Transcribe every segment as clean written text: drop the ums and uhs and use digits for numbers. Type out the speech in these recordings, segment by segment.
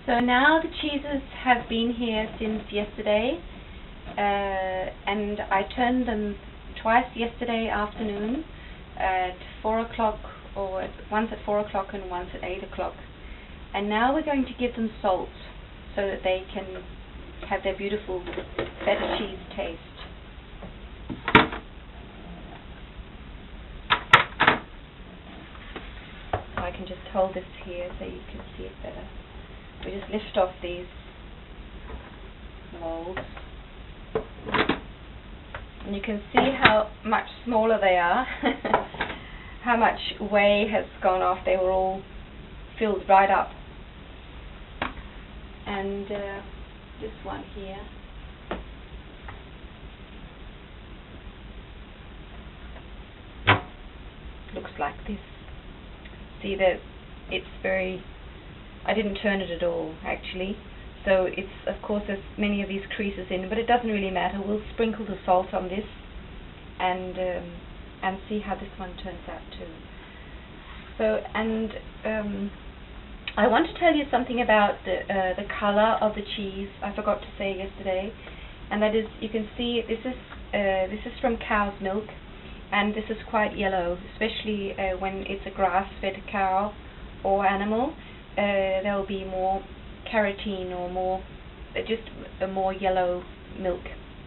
So now the cheeses have been here since yesterday, and I turned them twice yesterday afternoon at 4 o'clock, or once at 4 o'clock and once at 8 o'clock. And now we're going to give them salt so that they can have their beautiful feta cheese taste. So I can just hold this here so you can see it better. We just lift off these molds, and you can see how much smaller they are, how much whey has gone off. They were all filled right up. And this one here, looks like this. See that it's very, I didn't turn it at all actually, so it's, of course there's many of these creases in, but it doesn't really matter. We'll sprinkle the salt on this and see how this one turns out too. So, and I want to tell you something about the color of the cheese. I forgot to say yesterday, and that is, you can see this is from cow's milk, and this is quite yellow, especially when it's a grass-fed cow or animal. There will be more carotene, or more, just a more yellow milk,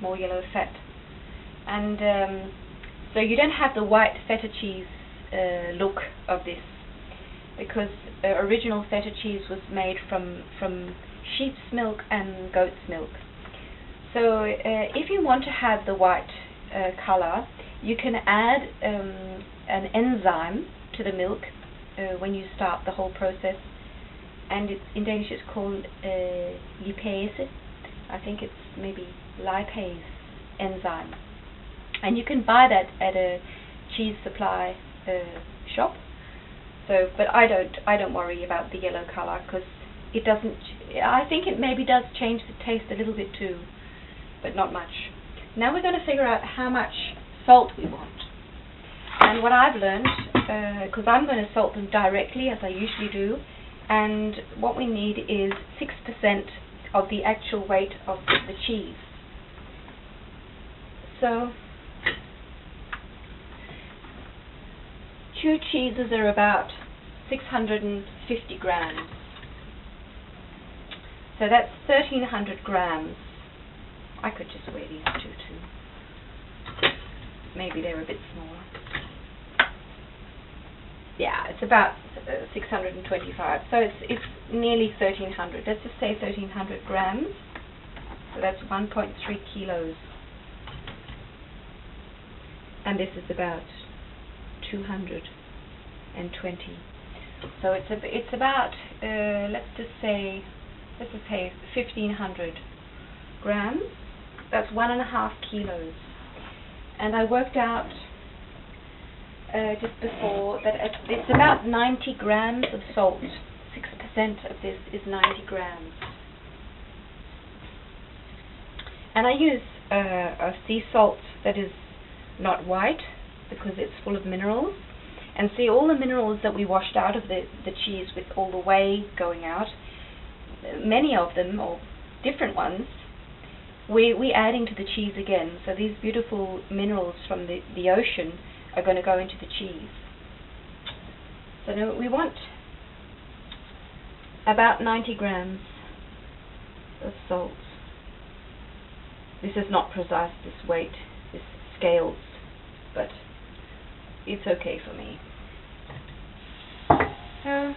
more yellow fat, and so you don't have the white feta cheese look of this, because original feta cheese was made from sheep's milk and goat's milk. So if you want to have the white color, you can add an enzyme to the milk when you start the whole process, and it's, in Danish it's called lipase. I think it's maybe lipase enzyme, and you can buy that at a cheese supply shop. So, but I don't worry about the yellow color, because it doesn't. I think it maybe does change the taste a little bit too, but not much. Now we're going to figure out how much salt we want. And what I've learned, because I'm going to salt them directly as I usually do, and what we need is 6% of the actual weight of the cheese. So two cheeses are about 650 grams. So that's 1,300 grams. I could just weigh these two too. Maybe they're a bit smaller. Yeah, it's about 625. So it's nearly 1,300. Let's just say 1,300 grams. So that's 1.3 kilos. And this is about 220. So it's about let's just say 1,500 grams. That's 1.5 kilos. And I worked out just before that it's about 90 grams of salt. 6% of this is 90 grams. And I use a sea salt that is not white, because it's full of minerals. And see, all the minerals that we washed out of the cheese with all the whey going out, many of them, or different ones, we're adding to the cheese again. So these beautiful minerals from the ocean are going to go into the cheese. So now we want about 90 grams of salt. This is not precise, this weight, this scales, but it's okay for me. So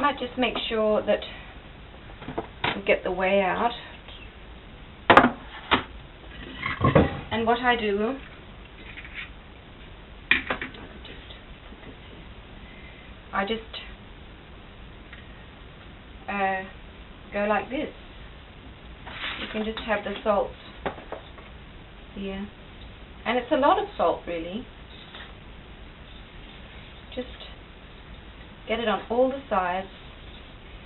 might just make sure that we get the whey out. And what I do, I just go like this. You can just have the salt here, and it's a lot of salt really. Just get it on all the sides,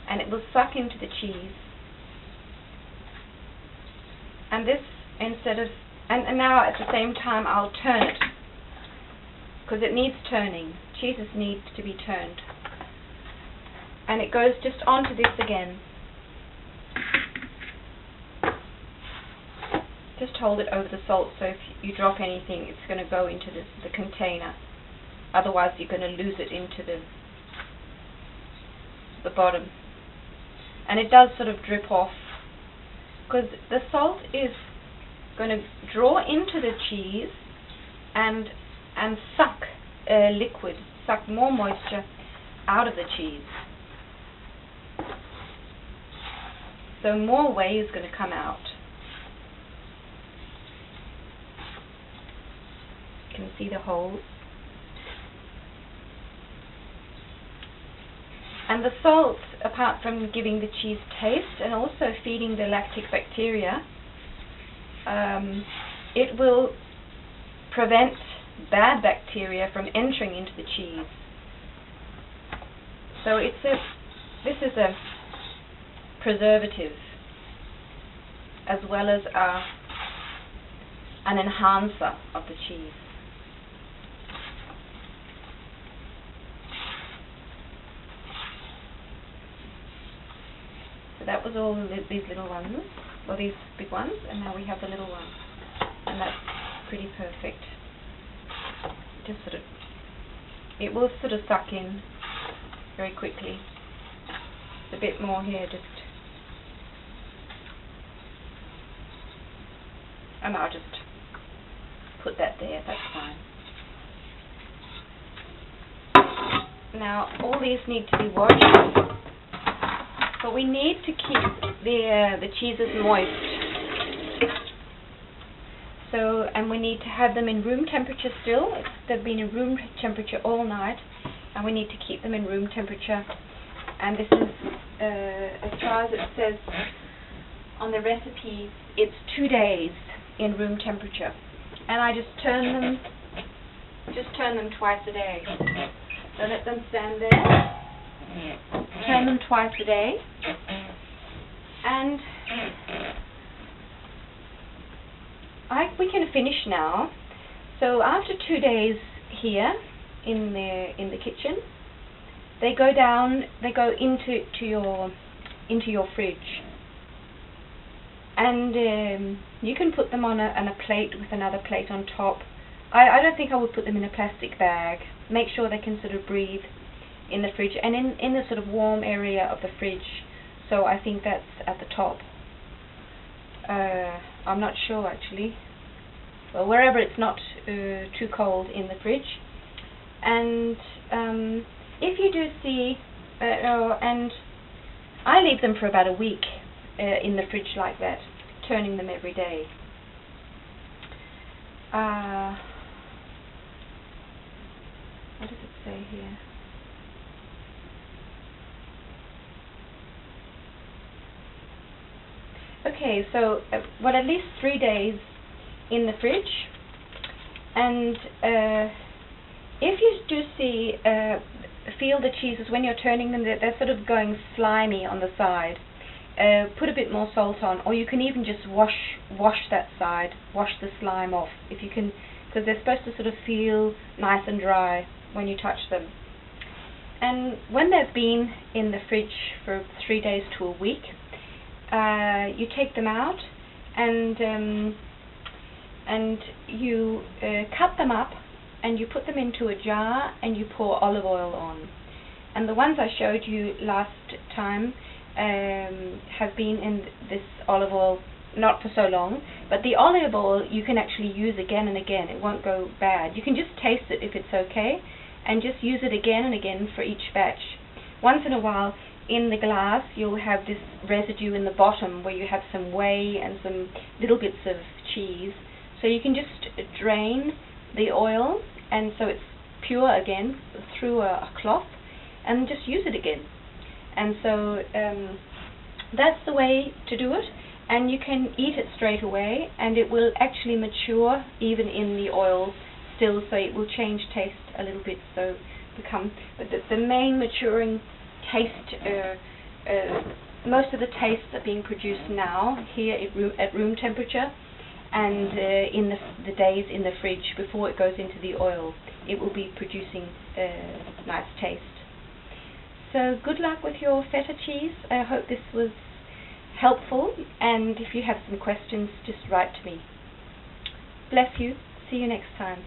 and it will suck into the cheese. And this, instead of, and now at the same time I'll turn it, because it needs turning. Cheeses need to be turned. and it goes just onto this again. Just hold it over the salt, so if you drop anything, it's going to go into the container. Otherwise, you're going to lose it into the bottom. And it does sort of drip off, because the salt is going to draw into the cheese and suck liquid, suck more moisture out of the cheese. So more whey is going to come out. You can see the holes. And the salt, apart from giving the cheese taste and also feeding the lactic bacteria, it will prevent bad bacteria from entering into the cheese. So this is a preservative as well as an enhancer of the cheese. That was all these little ones, or these big ones, and now we have the little ones, and that's pretty perfect. Just sort of, it will sort of suck in very quickly. A bit more here, just, and I'll just put that there. That's fine. Now all these need to be washed. But we need to keep the cheeses moist. So, and we need to have them in room temperature still. They've been in room temperature all night, and we need to keep them in room temperature. And this is, as far as it says on the recipe, it's 2 days in room temperature. And I just turn them twice a day. So let them stand there. Turn them twice a day, and we can finish now. So after 2 days here in the kitchen, they go into your fridge, and you can put them on a plate with another plate on top. I don't think I would put them in a plastic bag. Make sure they can sort of breathe in the fridge, and in the sort of warm area of the fridge. So I think that's at the top. I'm not sure actually. Well, wherever it's not too cold in the fridge. And if you do see, and I leave them for about a week in the fridge like that, turning them every day. What does it say here? Okay, so at least 3 days in the fridge, and if you do feel the cheeses when you're turning them, they're sort of going slimy on the side, put a bit more salt on, or you can even just wash that side, wash the slime off, if you can, because they're supposed to sort of feel nice and dry when you touch them. And when they've been in the fridge for 3 days to a week, you take them out, and you cut them up, and you put them into a jar, and you pour olive oil on. And the ones I showed you last time have been in this olive oil not for so long, but the olive oil you can actually use again and again. It won't go bad. You can just taste it if it's okay, and just use it again and again for each batch. Once in a while, in the glass, you'll have this residue in the bottom where you have some whey and some little bits of cheese. So you can just drain the oil, and so it's pure again, through a cloth, and just use it again. And so that's the way to do it, and you can eat it straight away, and it will actually mature even in the oil still, so it will change taste a little bit, so but the main maturing taste, most of the tastes are being produced now here at room temperature, and in the days in the fridge before it goes into the oil, it will be producing nice taste. So good luck with your feta cheese. I hope this was helpful, and if you have some questions, just write to me. Bless you. See you next time.